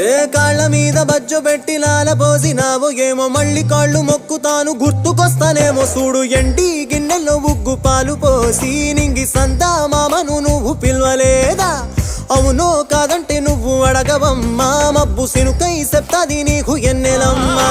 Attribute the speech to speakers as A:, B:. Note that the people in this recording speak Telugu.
A: ఏ కాళ్ళ మీద బజ్జు పెట్టి లాలపోసినావు ఏమో మళ్ళీ కాళ్ళు మొక్కుతాను గుర్తుకొస్తానేమో చూడు ఎండి గిన్నెల్లో ఉగ్గు పాలు పోసి నింగి సంతా మామను నువ్వు పిలవలేదా అవునో కాదంటే నువ్వు అడగవమ్మా మబ్బు సినుకై చెప్తాది నీకు ఎన్నెలమ్మా